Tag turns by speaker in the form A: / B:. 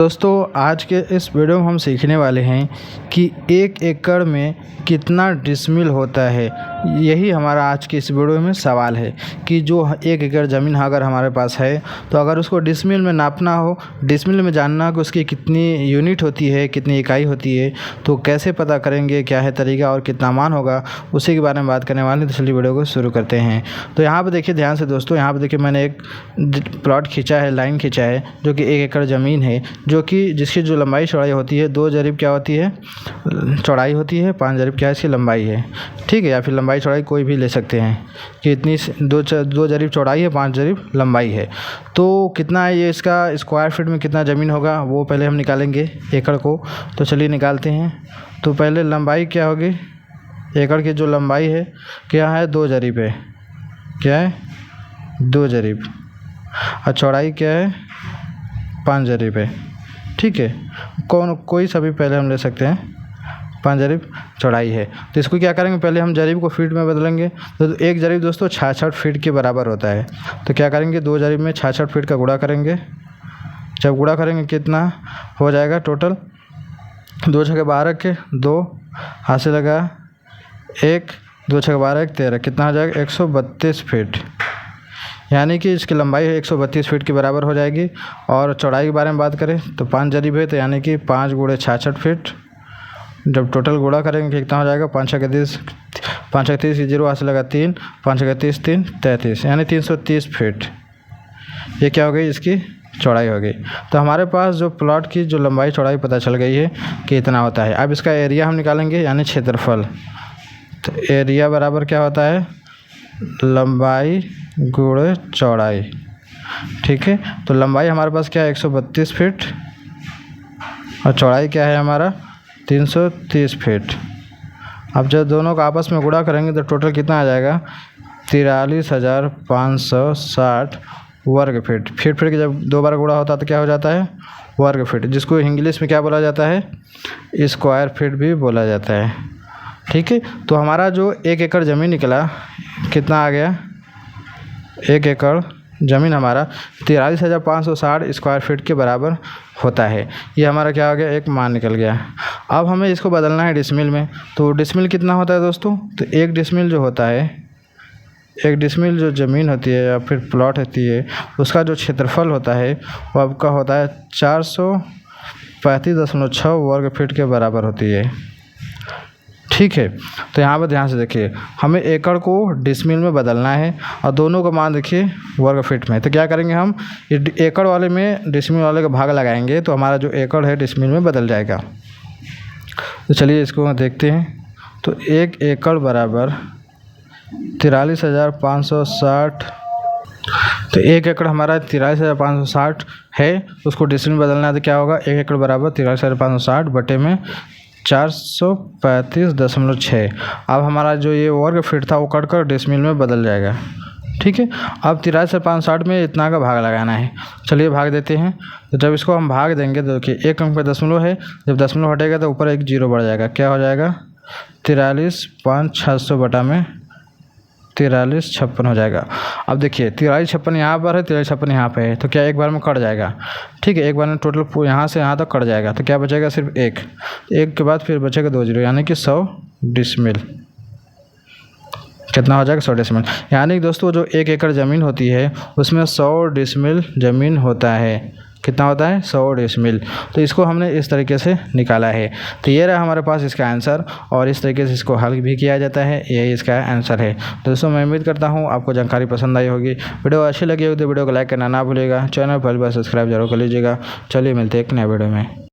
A: दोस्तों आज के इस वीडियो में हम सीखने वाले हैं कि 1 एकड़ में कितना डिसमिल होता है। यही हमारा आज के इस वीडियो में सवाल है कि जो 1 एकड़ ज़मीन अगर हमारे पास है तो अगर उसको डिसमिल में नापना हो, डिसमिल में जानना हो कि उसकी कितनी यूनिट होती है, कितनी इकाई होती है, तो कैसे पता करेंगे, क्या है तरीका और कितना मान होगा, उसी के बारे में बात करने वाले हैं। तो चलिए वीडियो को शुरू करते हैं। तो यहाँ पर देखिए ध्यान से दोस्तों, यहाँ पर देखिए मैंने एक प्लॉट खींचा है, लाइन खींचा है जो कि 1 एकड़ ज़मीन है, जो कि जिसकी जो लंबाई चौड़ाई होती है 2 जरीब क्या होती है, चौड़ाई होती है, 5 जरीब क्या इसकी लंबाई है। ठीक है, या फिर लंबाई चौड़ाई कोई भी ले सकते हैं कि इतनी 2 जरीब चौड़ाई है, 5 जरीब लंबाई है। तो कितना है ये, इसका स्क्वायर फीट में कितना ज़मीन होगा वो पहले हम निकालेंगे एकड़ को। तो चलिए निकालते हैं। तो पहले लंबाई क्या होगी, एकड़ की जो लंबाई है क्या है, 2 जरीब है, क्या है 2 जरीब, और चौड़ाई क्या है 5 जरीब है। ठीक है, कोई सा भी पहले हम ले सकते हैं, 5 जरीब चौड़ाई है। तो इसको क्या करेंगे, पहले हम जरीब को फीट में बदलेंगे। तो 1 जरीब दोस्तों 66 फीट के बराबर होता है। तो क्या करेंगे, 2 जरीब में 66 फीट का गुणा करेंगे। जब गुणा करेंगे कितना हो जाएगा टोटल, 2 छके 12 के 2 हाथ से लगा 1, 2 छके 12 1 13, कितना हो जाएगा 132 फीट। यानी कि इसकी लंबाई 132 फीट के बराबर हो जाएगी। और चौड़ाई के बारे में बात करें तो 5 जरीब है, तो यानी कि 5 गुणे 66 फीट। जब टोटल गुणा करेंगे कितना हो जाएगा, 5 छके 30, 5 छके 30 जीरो हाथ से लगा 3, 5 छके 30 3 33, यानी 330 फीट। ये क्या हो गई, इसकी चौड़ाई हो गई। तो हमारे पास जो प्लॉट की जो लंबाई चौड़ाई पता चल गई है कि इतना होता है। अब इसका एरिया हम निकालेंगे, यानी क्षेत्रफल। तो एरिया बराबर क्या होता है, लंबाई गुणे चौड़ाई। ठीक है, तो लंबाई हमारे पास क्या है 132 फीट, और चौड़ाई क्या है हमारा 330 फीट। अब जब दोनों का आपस में गुणा करेंगे तो टोटल कितना आ जाएगा, 43,560 वर्ग फीट। फीट के जब 2 बार गुणा होता है तो क्या हो जाता है, वर्ग फीट, जिसको इंग्लिश में क्या बोला जाता है, स्क्वायर फीट भी बोला जाता है। ठीक है, तो हमारा जो 1 एकड़ ज़मीन निकला कितना आ गया, 1 एकड़ ज़मीन हमारा 43,560 स्क्वायर फीट के बराबर होता है। ये हमारा क्या हो गया, एक मान निकल गया। अब हमें इसको बदलना है डिसमिल में। तो डिसमिल कितना होता है दोस्तों, तो 1 डिसमिल जो होता है, 1 डिसमिल जो ज़मीन होती है या फिर प्लॉट होती है, उसका जो क्षेत्रफल होता है वो आपका होता है 435.6 वर्ग फीट के बराबर होती है। ठीक है, तो यहाँ पर ध्यान से देखिए, हमें एकड़ को डिसमिल में बदलना है और दोनों का मान देखिए वर्ग फीट में। तो क्या करेंगे, हम एकड़ वाले में डिसमिल वाले का भाग लगाएंगे तो हमारा जो एकड़ है डिसमिल में बदल जाएगा। तो चलिए इसको देखते हैं। तो 1 एकड़ बराबर 43,560। तो 1 एकड़ हमारा 43,560 है, उसको डिसमिल में बदलना है तो क्या होगा, 1 एकड़ बराबर 43,560 बटे में 435.6। अब हमारा जो ये वर्ग फीट था वो कट कर डिसमिल में बदल जाएगा। ठीक है, अब 43,560 में इतना का भाग लगाना है। चलिए भाग देते हैं। तो जब इसको हम भाग देंगे तो देखिए 1 अंक पे दशमलव है, जब दशमलव हटेगा तो ऊपर एक जीरो बढ़ जाएगा, क्या हो जाएगा 43,560 बटा में 4356 हो जाएगा। अब देखिए 4356 यहाँ पर है, 4356 यहाँ पे है, तो क्या एक बार में कट जाएगा। ठीक है, एक बार में टोटल यहाँ से यहाँ तक कट जाएगा। तो क्या बचेगा, सिर्फ 1 के बाद फिर बचेगा 2 जीरो, यानी कि 100 डिसमिल। कितना हो जाएगा, 100 डिसमिल। यानी कि दोस्तों जो 1 एकड़ ज़मीन होती है उसमें 100 डिसमिल ज़मीन होता है। कितना होता है, 100 डिसमिल। तो इसको हमने इस तरीके से निकाला है। तो ये रहा हमारे पास इसका आंसर, और इस तरीके से इसको हल भी किया जाता है। यही इसका आंसर है। दोस्तों मैं उम्मीद करता हूँ आपको जानकारी पसंद आई होगी। वीडियो अच्छी लगी होगी तो वीडियो को लाइक करना ना भूलिएगा। चैनल पर सब्सक्राइब जरूर कर लीजिएगा। चलिए मिलते हैं एक नए वीडियो में।